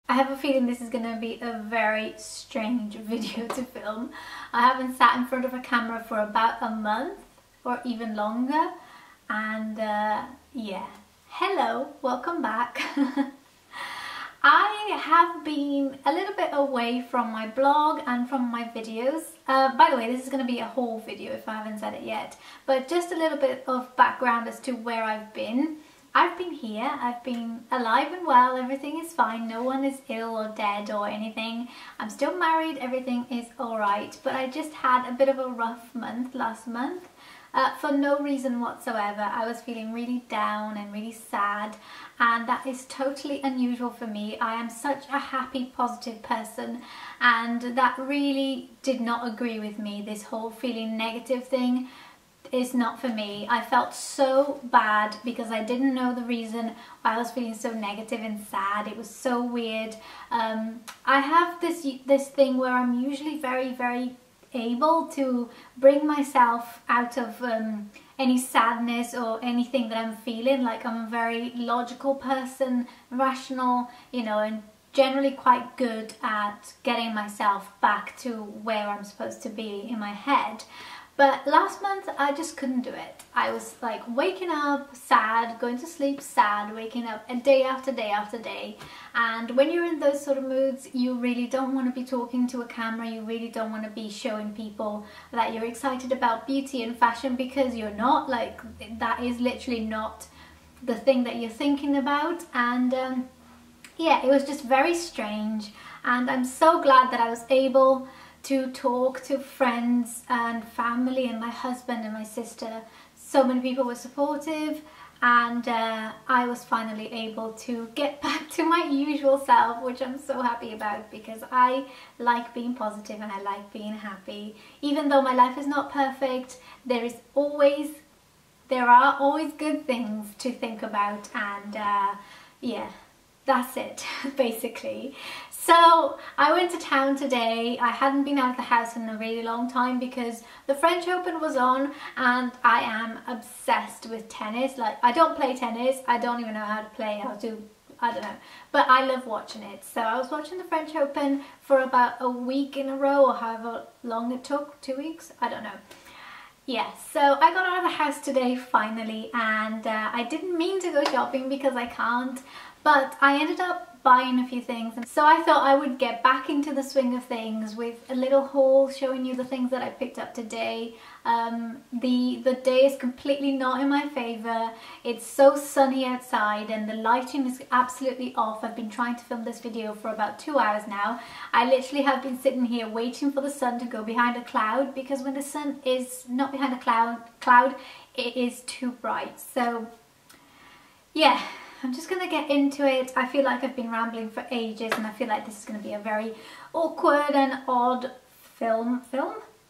I have a feeling this is going to be a very strange video to film. I haven't sat in front of a camera for about a month or even longer, and yeah, hello, welcome back. I have been a little bit away from my blog and from my videos. By the way, this is going to be a whole video if I haven't said it yet, but just a little bit of background as to where I've been. I've been here, I've been alive and well, everything is fine, no one is ill or dead or anything. I'm still married, everything is alright, but I just had a bit of a rough month last month. For no reason whatsoever. I was feeling really down and really sad, and that is totally unusual for me. I am such a happy, positive person, and that really did not agree with me. This whole feeling negative thing is not for me. I felt so bad because I didn't know the reason why I was feeling so negative and sad. It was so weird. I have this thing where I'm usually very able to bring myself out of any sadness or anything that I'm feeling. Like, I'm a very logical person, rational, you know, and generally quite good at getting myself back to where I'm supposed to be in my head. But last month I just couldn't do it. I was like waking up sad, going to sleep sad, waking up day after day after day. And when you're in those sort of moods, you really don't want to be talking to a camera. You really don't want to be showing people that you're excited about beauty and fashion, because you're not. Like, that is literally not the thing that you're thinking about. And yeah, it was just very strange. And I'm so glad that I was able to talk to friends and family and my husband and my sister. So many people were supportive, and I was finally able to get back to my usual self, which I'm so happy about, because I like being positive and I like being happy. Even though my life is not perfect, there are always good things to think about, and yeah, that's it basically. So I went to town today. I hadn't been out of the house in a really long time because the French Open was on, and I am obsessed with tennis. Like, I don't play tennis, I don't even know how to play, I don't know, but I love watching it. So I was watching the French Open for about a week in a row, or however long it took, 2 weeks, I don't know. Yeah, so I got out of the house today finally, and I didn't mean to go shopping because I can't, but I ended up buying a few things. And so I thought I would get back into the swing of things with a little haul showing you the things that I picked up today. The day is completely not in my favour. It's so sunny outside and the lighting is absolutely off. I've been trying to film this video for about 2 hours now. I literally have been sitting here waiting for the sun to go behind a cloud, because when the sun is not behind a cloud, it is too bright. So yeah, I'm just going to get into it. I feel like I've been rambling for ages, and I feel like this is going to be a very awkward and odd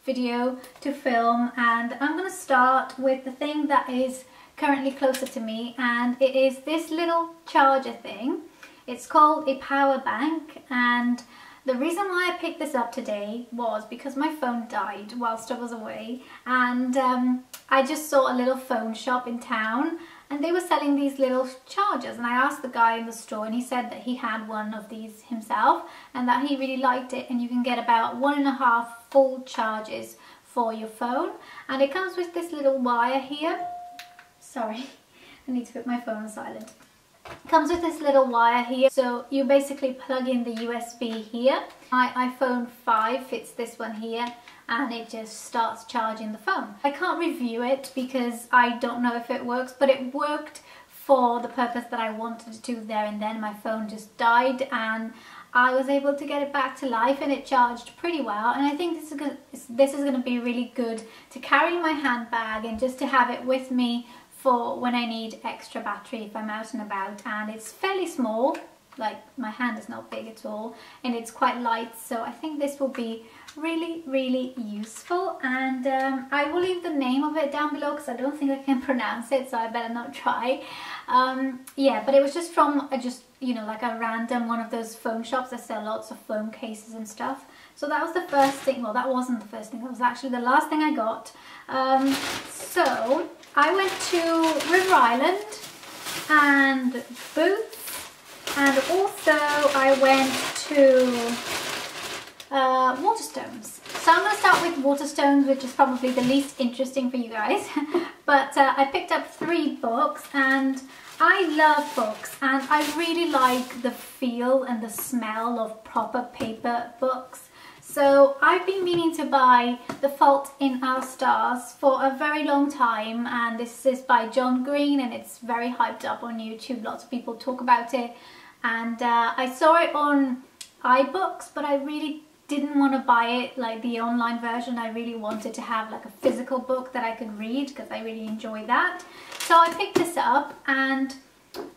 video to film. And I'm going to start with the thing that is currently closer to me, and it is this little charger thing. It's called a power bank, and the reason why I picked this up today was because my phone died whilst I was away, and I just saw a little phone shop in town, and they were selling these little chargers, and I asked the guy in the store, and he said that he had one of these himself and that he really liked it, and you can get about 1.5 full charges for your phone. And it comes with this little wire here. Sorry, I need to put my phone on silent. It comes with this little wire here, so you basically plug in the USB here. My iPhone 5 fits this one here, and it just starts charging the phone. I can't review it because I don't know if it works, but it worked for the purpose that I wanted it to there and then. My phone just died, and I was able to get it back to life, and it charged pretty well. And I think this is going to be really good to carry in my handbag, and just to have it with me for when I need extra battery if I'm out and about. And it's fairly small, like my hand is not big at all, and it's quite light, so I think this will be really useful. And I will leave the name of it down below because I don't think I can pronounce it, so I better not try. Yeah, but it was just from you know, like a random one of those phone shops that sell lots of phone cases and stuff. So that was the first thing. Well, that wasn't the first thing, that was actually the last thing I got. So I went to River Island and Boots and also I went to Waterstones. So I'm going to start with Waterstones, which is probably the least interesting for you guys. But I picked up 3 books, and I love books, and I really like the feel and the smell of proper paper books. So I've been meaning to buy The Fault in Our Stars for a very long time, and this is by John Green, and it's very hyped up on YouTube. Lots of people talk about it, and I saw it on iBooks, but I really didn't want to buy it like the online version. I really wanted to have like a physical book that I could read because I really enjoy that. So I picked this up, and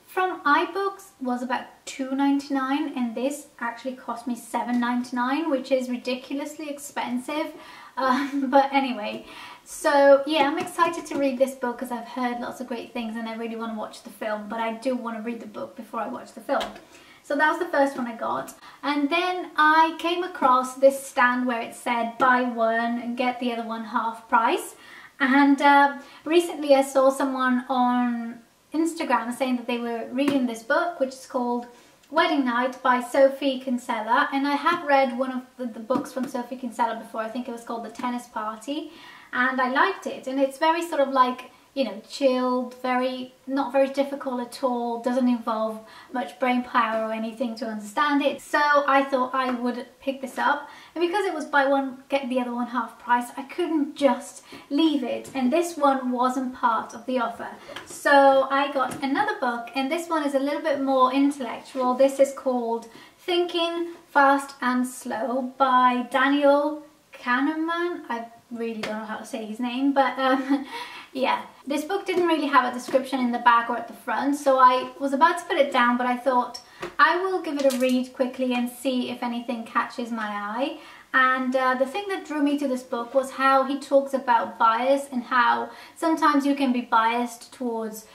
from iBooks was about $2.99, and this actually cost me $7.99, which is ridiculously expensive. But anyway, so yeah, I'm excited to read this book because I've heard lots of great things, and I really want to watch the film, but I do want to read the book before I watch the film. So that was the first one I got. And then I came across this stand where it said buy one and get the other one half price. And recently I saw someone on Instagram saying that they were reading this book, which is called Wedding Night by Sophie Kinsella. And I have read one of the books from Sophie Kinsella before. I think it was called The Tennis Party. And I liked it. And it's very sort of like, you know, chilled, not very difficult at all, doesn't involve much brain power or anything to understand it. So I thought I would pick this up, and because it was buy one get the other one half price, I couldn't just leave it, and this one wasn't part of the offer. So I got another book, and this one is a little bit more intellectual. This is called Thinking Fast and Slow by Daniel Kahneman. I really don't know how to say his name, but yeah, this book didn't really have a description in the back or at the front, so I was about to put it down, but I thought I will give it a read quickly and see if anything catches my eye. And the thing that drew me to this book was how he talks about bias, and how sometimes you can be biased towards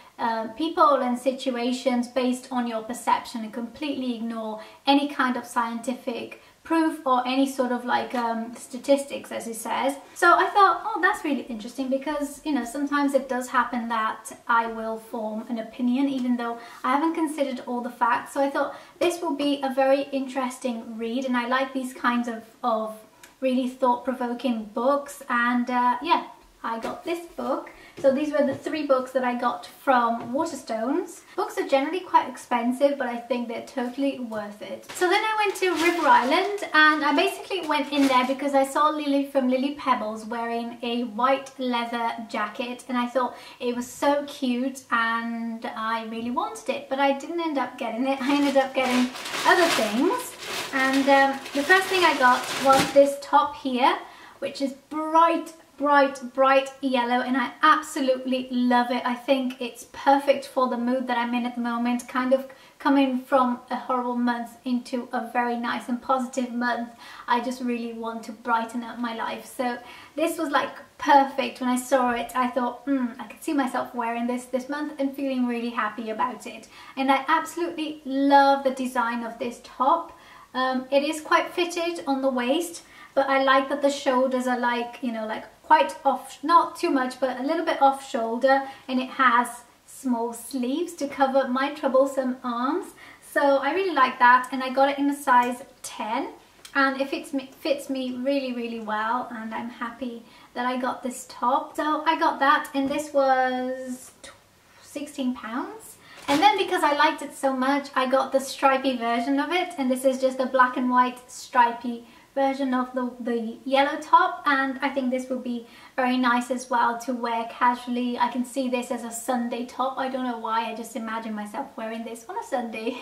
people and situations based on your perception and completely ignore any kind of scientific proof or any sort of like statistics, as he says. So I thought, oh, that's really interesting, because you know, sometimes it does happen that I will form an opinion even though I haven't considered all the facts. So I thought this will be a very interesting read, and I like these kinds of really thought-provoking books. And yeah, I got this book. So these were the 3 books that I got from Waterstones. Books are generally quite expensive, but I think they're totally worth it. So then I went to River Island, and I basically went in there because I saw Lily from Lily Pebbles wearing a white leather jacket, and I thought it was so cute and I really wanted it, but I didn't end up getting it. I ended up getting other things, and the first thing I got was this top here, which is bright yellow, and I absolutely love it. I think it's perfect for the mood that I'm in at the moment, kind of coming from a horrible month into a very nice and positive month. I just really want to brighten up my life, so this was like perfect. When I saw it, I thought, I could see myself wearing this month and feeling really happy about it. And I absolutely love the design of this top. It is quite fitted on the waist, but I like that the shoulders are like, you know, like quite off, not too much, but a little bit off shoulder, and it has small sleeves to cover my troublesome arms. So I really like that, and I got it in a size 10, and it fits me really well, and I'm happy that I got this top. So I got that, and this was £16. And then because I liked it so much, I got the stripy version of it, and this is just a black and white stripy version of the yellow top, and I think this will be very nice as well to wear casually. I can see this as a Sunday top. I don't know why, I just imagine myself wearing this on a Sunday.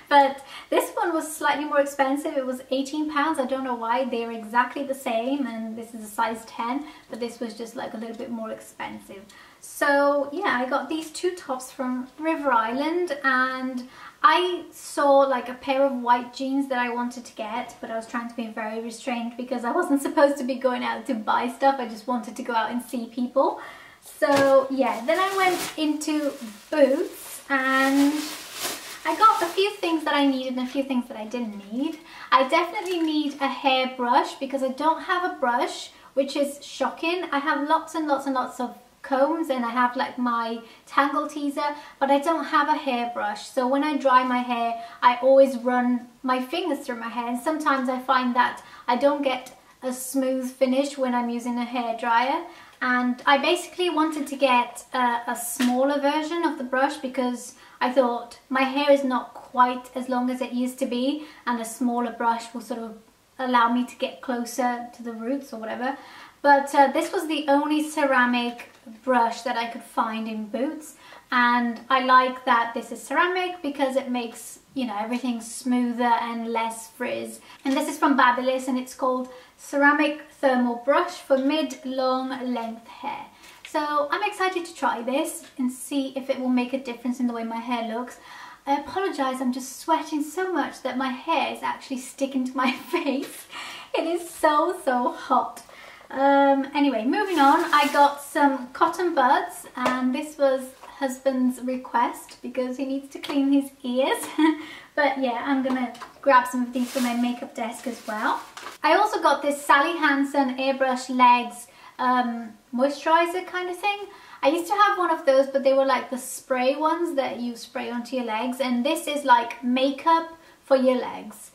But this one was slightly more expensive. It was £18. I don't know why. They're exactly the same, and this is a size 10, but this was just like a little bit more expensive. So yeah, I got these 2 tops from River Island, and I saw like a pair of white jeans that I wanted to get, but I was trying to be very restrained because I wasn't supposed to be going out to buy stuff. I just wanted to go out and see people. So yeah, then I went into Boots, and I got a few things that I needed and a few things that I didn't need. I definitely need a hairbrush because I don't have a brush, which is shocking. I have lots and lots and lots of combs and I have like my tangle teaser, but I don't have a hairbrush. So when I dry my hair, I always run my fingers through my hair, and sometimes I find that I don't get a smooth finish when I'm using a hairdryer. And I basically wanted to get a smaller version of the brush because I thought my hair is not quite as long as it used to be, and a smaller brush will sort of allow me to get closer to the roots or whatever. But this was the only ceramic brush that I could find in Boots, and I like that this is ceramic because it makes, you know, everything smoother and less frizz. And this is from Babyliss and it's called Ceramic Thermal Brush for Mid-Long Length Hair. So I'm excited to try this and see if it will make a difference in the way my hair looks. I apologise, I'm just sweating so much that my hair is actually sticking to my face. It is so hot. Anyway, moving on, I got some cotton buds, and this was husband's request because he needs to clean his ears. But yeah, I'm gonna grab some of these for my makeup desk as well. I also got this Sally Hansen Airbrush Legs moisturizer kind of thing. I used to have one of those, but they were like the spray ones that you spray onto your legs, and this is like makeup for your legs.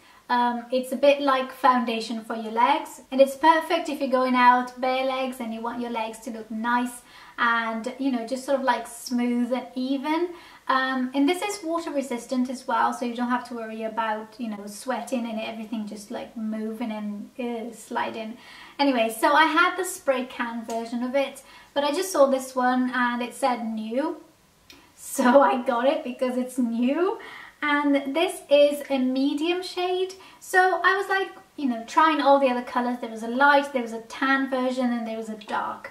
It's a bit like foundation for your legs, and it's perfect if you're going out bare legs and you want your legs to look nice and, you know, just sort of like smooth and even. And this is water resistant as well, so you don't have to worry about, you know, sweating and everything just like moving and sliding. Anyway, so I had the spray can version of it, but I just saw this one and it said new, so I got it because it's new. And this is a medium shade, so I was like, you know, trying all the other colours. There was a light, there was a tan version, and there was a dark.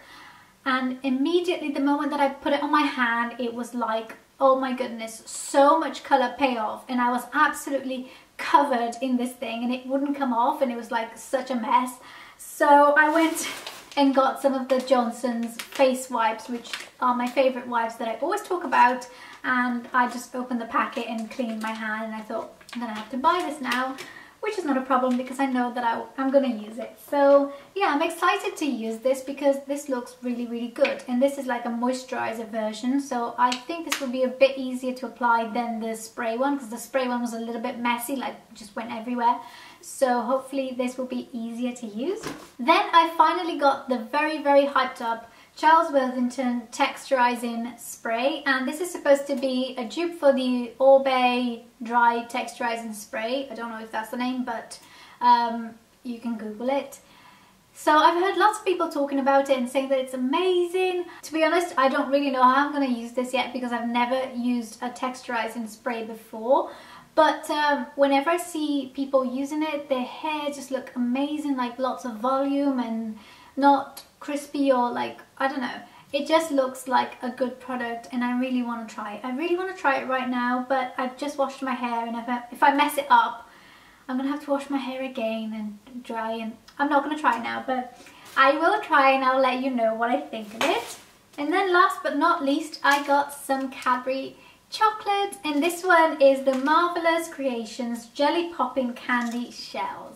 And immediately the moment that I put it on my hand, it was like, oh my goodness, so much colour payoff, and I was absolutely covered in this thing and it wouldn't come off, and it was like such a mess. So I went and got some of the Johnson's face wipes, which are my favourite wipes that I always talk about, and I just opened the packet and cleaned my hand, and I thought, I'm gonna have to buy this now, which is not a problem because I know that I'm gonna use it. So yeah, I'm excited to use this because this looks really good, and this is like a moisturizer version, so I think this will be a bit easier to apply than the spray one, because the spray one was a little bit messy, like just went everywhere. So hopefully this will be easier to use. Then I finally got the very hyped up Charles Worthington Texturising Spray, and this is supposed to be a dupe for the Orbay Dry Texturising Spray. I don't know if that's the name, but you can Google it. So I've heard lots of people talking about it and saying that it's amazing. To be honest, I don't really know how I'm going to use this yet because I've never used a texturising spray before. But whenever I see people using it, their hair just look amazing, like lots of volume and not crispy or like, I don't know. It just looks like a good product, and I really want to try it. I really want to try it right now, but I've just washed my hair, and if I mess it up, I'm going to have to wash my hair again and dry, and I'm not going to try it now, but I will try and I'll let you know what I think of it. And then last but not least, I got some Cadbury chocolate, and this one is the Marvelous Creations Jelly Popping Candy Shells.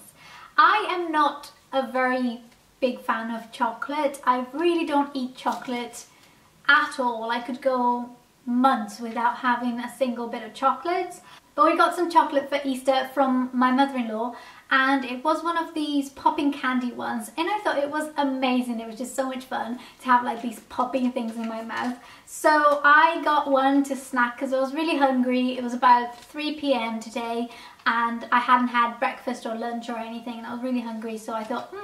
I am not a very big fan of chocolate. I really don't eat chocolate at all. I could go months without having a single bit of chocolate. But we got some chocolate for Easter from my mother-in-law, and it was one of these popping candy ones, and I thought it was amazing. It was just so much fun to have like these popping things in my mouth. So I got one to snack because I was really hungry. It was about 3 p.m. today, and I hadn't had breakfast or lunch or anything, and I was really hungry, so I thought,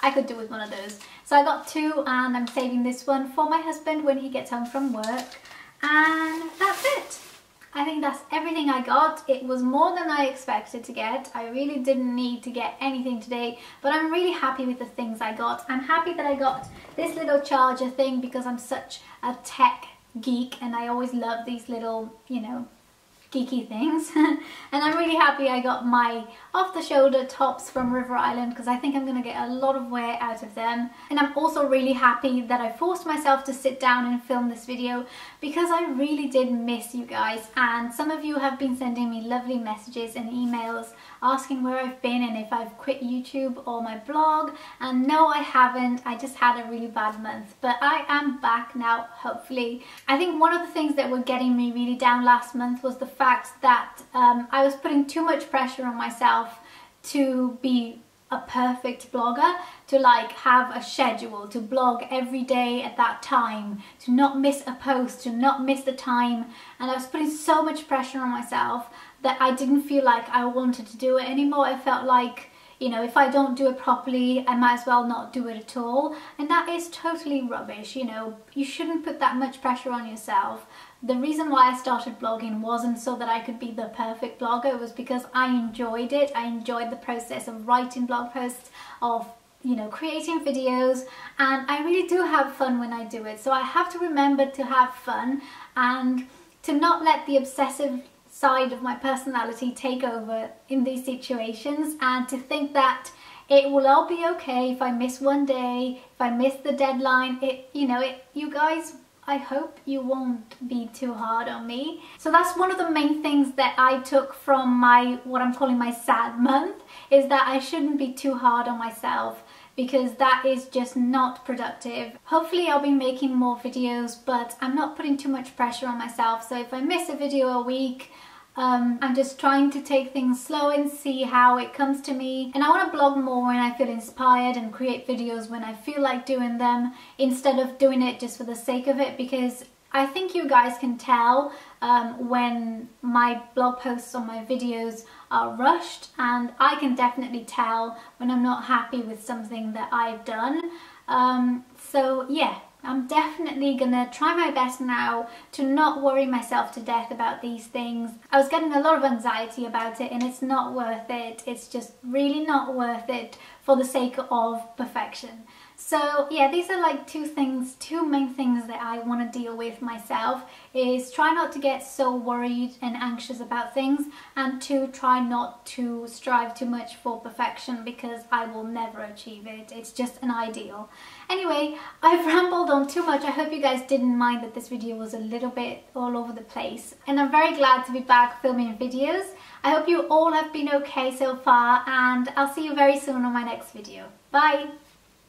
I could do with one of those. So I got 2, and I'm saving this one for my husband when he gets home from work. And that's it. I think that's everything I got. It was more than I expected to get. I really didn't need to get anything today, but I'm really happy with the things I got. I'm happy that I got this little charger thing because I'm such a tech geek and I always love these little, you know, geeky things. And I'm really happy I got my off-the-shoulder tops from River Island because I think I'm going to get a lot of wear out of them. And I'm also really happy that I forced myself to sit down and film this video because I really did miss you guys, and some of you have been sending me lovely messages and emails asking where I've been and if I've quit YouTube or my blog, and no, I haven't. I just had a really bad month, but I am back now, hopefully. I think one of the things that were getting me really down last month was the fact that I was putting too much pressure on myself to be a perfect blogger, to like have a schedule, to blog every day at that time, to not miss a post, to not miss the time, and I was putting so much pressure on myself that I didn't feel like I wanted to do it anymore. I felt like, you know, if I don't do it properly, I might as well not do it at all, and that is totally rubbish. You know, you shouldn't put that much pressure on yourself. The reason why I started blogging wasn't so that I could be the perfect blogger. It was because I enjoyed it. I enjoyed the process of writing blog posts, of, you know, creating videos, and I really do have fun when I do it. So I have to remember to have fun and to not let the obsessive side of my personality take over in these situations, and to think that it will all be okay if I miss one day, if I miss the deadline. You guys, I hope you won't be too hard on me. So that's one of the main things that I took from my, what I'm calling my sad month, is that I shouldn't be too hard on myself, because that is just not productive. Hopefully I'll be making more videos, but I'm not putting too much pressure on myself. So if I miss a video a week, I'm just trying to take things slow and see how it comes to me. And I want to blog more when I feel inspired and create videos when I feel like doing them, instead of doing it just for the sake of it, because I think you guys can tell when my blog posts or my videos are rushed, and I can definitely tell when I'm not happy with something that I've done. So yeah, I'm definitely gonna try my best now to not worry myself to death about these things. I was getting a lot of anxiety about it, and it's not worth it. It's just really not worth it for the sake of perfection. So yeah, these are like two main things that I want to deal with myself, is try not to get so worried and anxious about things, and to try not to strive too much for perfection, because I will never achieve it. It's just an ideal. Anyway, I've rambled on too much. I hope you guys didn't mind that this video was a little bit all over the place, and I'm very glad to be back filming videos. I hope you all have been okay so far, and I'll see you very soon on my next video. Bye!